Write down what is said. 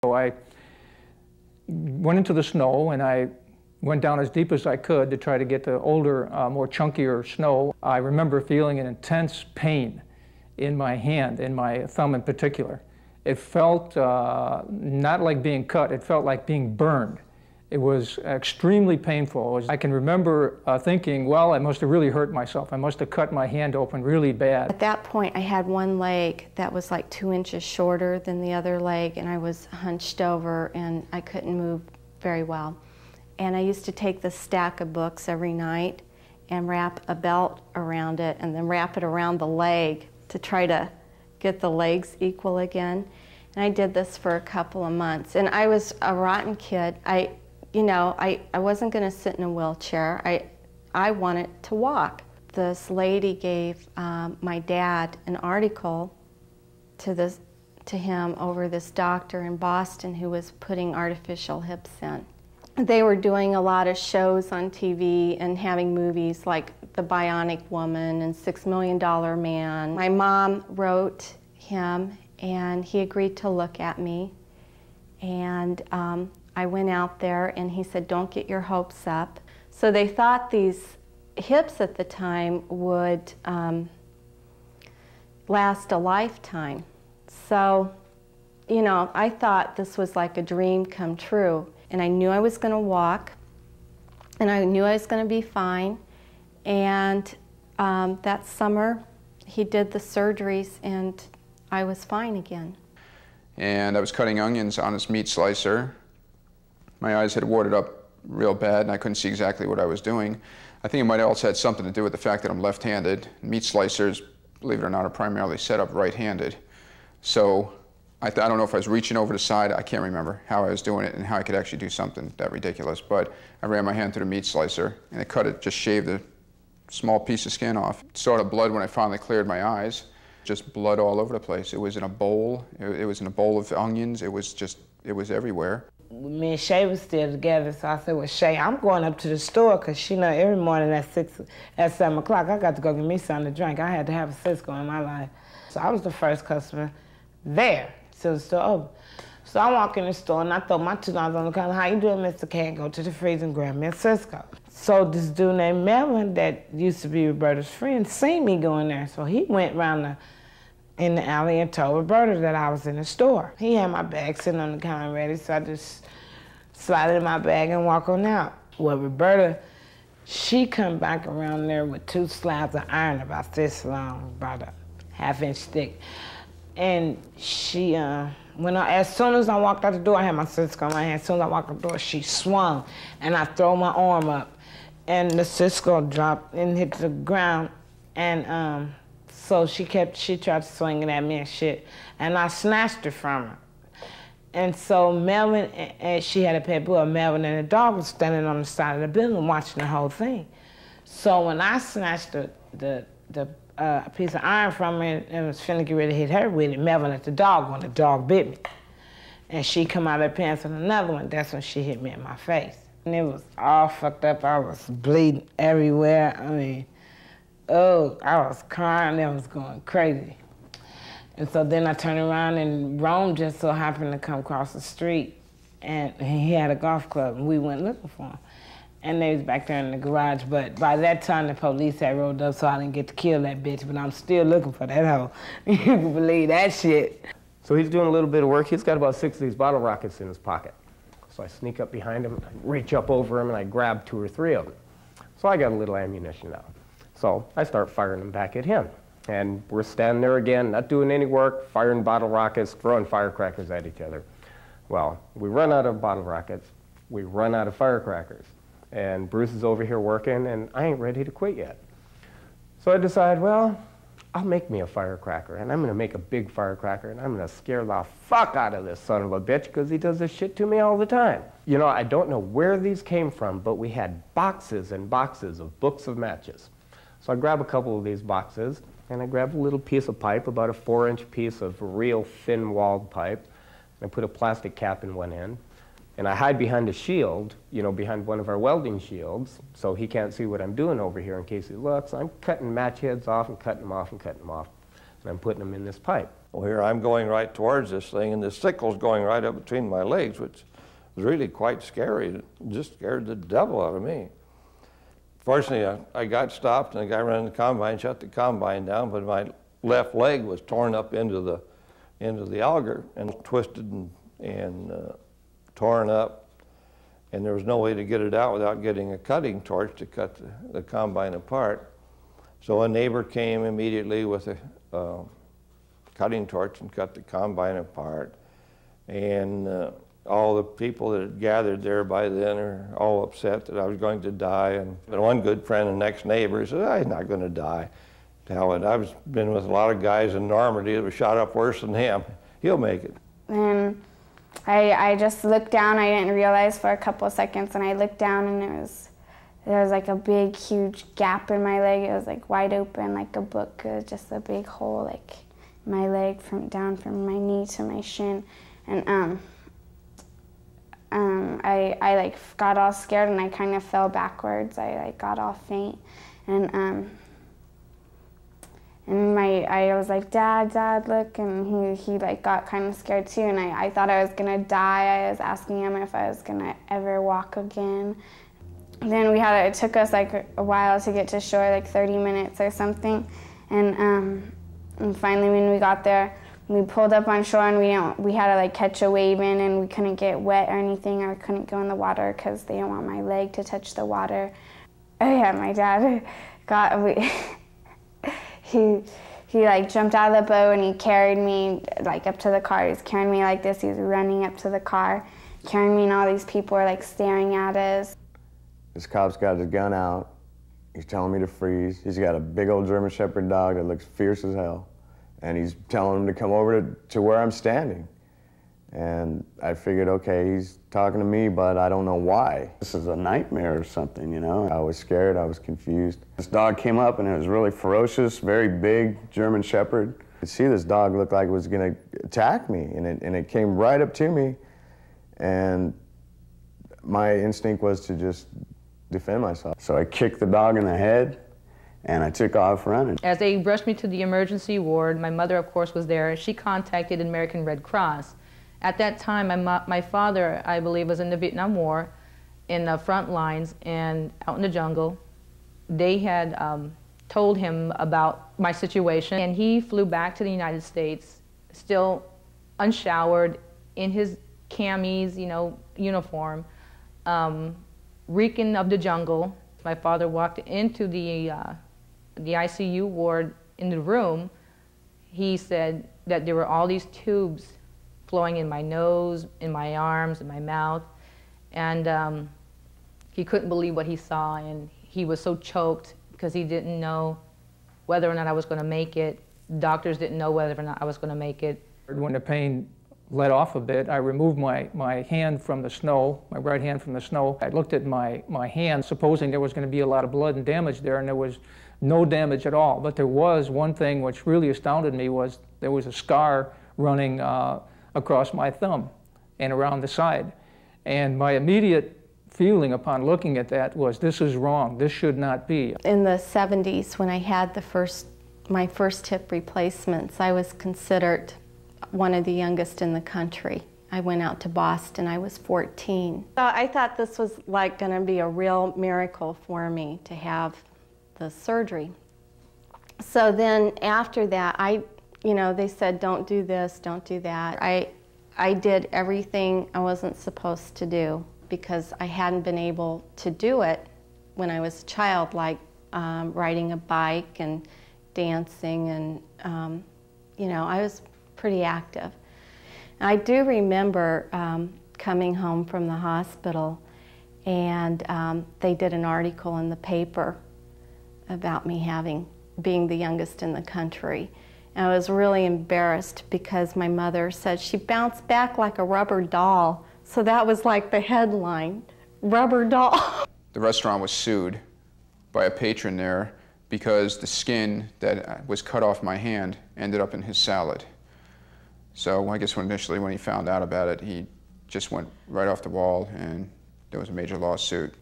So I went into the snow and I went down as deep as I could to try to get the older, more chunkier snow. I remember feeling an intense pain in my hand, in my thumb in particular. It felt not like being cut, it felt like being burned. It was extremely painful. I can remember thinking, well, I must have really hurt myself. I must have cut my hand open really bad. At that point, I had one leg that was like 2 inches shorter than the other leg, and I was hunched over, and I couldn't move very well. And I used to take this stack of books every night and wrap a belt around it, and then wrap it around the leg to try to get the legs equal again. And I did this for a couple of months. And I was a rotten kid. I wasn't going to sit in a wheelchair. I wanted to walk. This lady gave my dad an article to him over this doctor in Boston who was putting artificial hips in. They were doing a lot of shows on TV and having movies like The Bionic Woman and $6 Million Man. My mom wrote him and he agreed to look at me. And I went out there and he said, don't get your hopes up. So they thought these hips at the time would last a lifetime. So, you know, I thought this was like a dream come true. And I knew I was going to walk, and I knew I was going to be fine. And that summer, he did the surgeries, and I was fine again. And I was cutting onions on this meat slicer. My eyes had watered up real bad, and I couldn't see exactly what I was doing. I think it might have also had something to do with the fact that I'm left-handed. Meat slicers, believe it or not, are primarily set up right-handed. So I don't know if I was reaching over the side. I can't remember how I was doing it and how I could actually do something that ridiculous. But I ran my hand through the meat slicer, and it cut it, just shaved a small piece of skin off. Saw the blood when I finally cleared my eyes. Just blood all over the place. It was in a bowl. It was in a bowl of onions. It was everywhere. Me and Shay was still together, so I said, well, Shay, I'm going up to the store, because she know every morning at 7 o'clock, I got to go get me something to drink. I had to have a Cisco in my life. So I was the first customer there till the store open. So I walk in the store and I throw my $2 on the counter. How you doing, Mr. K? Go to the freezer and grab me a Cisco. So this dude named Melvin that used to be Roberta's friend seen me going there. So he went around in the alley and told Roberta that I was in the store. He had my bag sitting on the counter ready, so I just slide it in my bag and walk on out. Well, Roberta, she come back around there with 2 slabs of iron about this long, about a half-inch thick. And she, as soon as I walked out the door, I had my Cisco in my hand. As soon as I walked out the door, she swung, and I throw my arm up, and the Cisco dropped and hit the ground. And so she tried swinging at me and shit, and I snatched her from her. And so Melvin, and she had a pet bull, Melvin and the dog was standing on the side of the building watching the whole thing. So when I snatched a piece of iron from her and was finna get ready to hit her with it, Melvin let the dog when the dog bit me. And she come out of her pants with another one. That's when she hit me in my face. And it was all fucked up. I was bleeding everywhere. I mean, oh, I was crying. I was going crazy. And so then I turned around and Rome just so happened to come across the street, and he had a golf club, and we went looking for him. And they was back there in the garage, but by that time the police had rolled up, so I didn't get to kill that bitch, but I'm still looking for that hoe. You can believe that shit. So he's doing a little bit of work. He's got about 6 of these bottle rockets in his pocket. So I sneak up behind him, I reach up over him, and I grab 2 or 3 of them. So I got a little ammunition now. So I start firing them back at him. And we're standing there again, not doing any work, firing bottle rockets, throwing firecrackers at each other. Well, we run out of bottle rockets, we run out of firecrackers. And Bruce is over here working, and I ain't ready to quit yet. So I decide, well, I'll make me a firecracker, and I'm going to make a big firecracker, and I'm going to scare the fuck out of this son of a bitch, because he does this shit to me all the time. You know, I don't know where these came from, but we had boxes and boxes of books of matches. So I grab a couple of these boxes, and I grab a little piece of pipe, about a 4-inch piece of real thin-walled pipe, and I put a plastic cap in one end. And I hide behind a shield, you know, behind one of our welding shields, so he can't see what I'm doing over here in case he looks. I'm cutting match heads off and cutting them off and cutting them off. And I'm putting them in this pipe. Well, here I'm going right towards this thing, and this sickle's going right up between my legs, which was really quite scary. It just scared the devil out of me. Fortunately, I got stopped, and the guy running the combine shut the combine down, but my left leg was torn up into the auger and twisted and torn up, and there was no way to get it out without getting a cutting torch to cut the combine apart. So a neighbor came immediately with a cutting torch and cut the combine apart, and all the people that had gathered there by then are all upset that I was going to die. But one good friend and next neighbor said, "I'm not going to die. To hell with it. I've been with a lot of guys in Normandy that were shot up worse than him. He'll make it." And I just looked down. I didn't realize for a couple of seconds, and I looked down, and there was like a big, huge gap in my leg. It was like wide open, like a book. It was just a big hole, like in my leg, down from my knee to my shin. And I like got all scared, and I kind of fell backwards. I like got all faint, and I was like, Dad, look, and he like got kind of scared too, and I thought I was gonna die. I was asking him if I was gonna ever walk again. Then it took us like a while to get to shore, like 30 minutes or something, and finally when we got there, we pulled up on shore, and we had to like catch a wave in, and we couldn't get wet or anything, or couldn't go in the water because they didn't want my leg to touch the water. Oh yeah, my dad he like jumped out of the boat, and he carried me like up to the car. He was carrying me like this. He was running up to the car, carrying me, and all these people were like staring at us. This cop's got his gun out. He's telling me to freeze. He's got a big old German Shepherd dog that looks fierce as hell. And he's telling him to come over to where I'm standing. And I figured, okay, he's talking to me, but I don't know why. This is a nightmare or something, you know? I was scared, I was confused. This dog came up, and it was really ferocious, very big German Shepherd. I could see this dog looked like it was gonna attack me, and it came right up to me. And my instinct was to just defend myself. So I kicked the dog in the head, and I took off running. As they rushed me to the emergency ward, my mother, of course, was there. She contacted American Red Cross. At that time, my father, I believe, was in the Vietnam War, in the front lines and out in the jungle. They had told him about my situation, and he flew back to the United States, still unshowered, in his camis, you know, uniform, reeking of the jungle. My father walked into the ICU ward in the room. He said that there were all these tubes flowing in my nose, in my arms, in my mouth, and he couldn't believe what he saw, and he was so choked because he didn't know whether or not I was going to make it. Doctors didn't know whether or not I was going to make it. When the pain let off a bit, I removed my hand from the snow, my right hand from the snow. I looked at my hand, supposing there was going to be a lot of blood and damage there, and there was no damage at all. But there was one thing which really astounded me, was there was a scar running across my thumb and around the side. And my immediate feeling upon looking at that was, this is wrong, this should not be. In the 70s, when I had my first hip replacements, I was considered one of the youngest in the country. I went out to Boston, I was 14. So I thought this was like going to be a real miracle for me to have the surgery. So then after that, they said, don't do this, don't do that. I did everything I wasn't supposed to do because I hadn't been able to do it when I was a child, like riding a bike and dancing, and I was pretty active. I do remember coming home from the hospital, and they did an article in the paper about me being the youngest in the country. And I was really embarrassed because my mother said she bounced back like a rubber doll. So that was like the headline, rubber doll. The restaurant was sued by a patron there because the skin that was cut off my hand ended up in his salad. So I guess initially when he found out about it, he just went right off the wall, and there was a major lawsuit.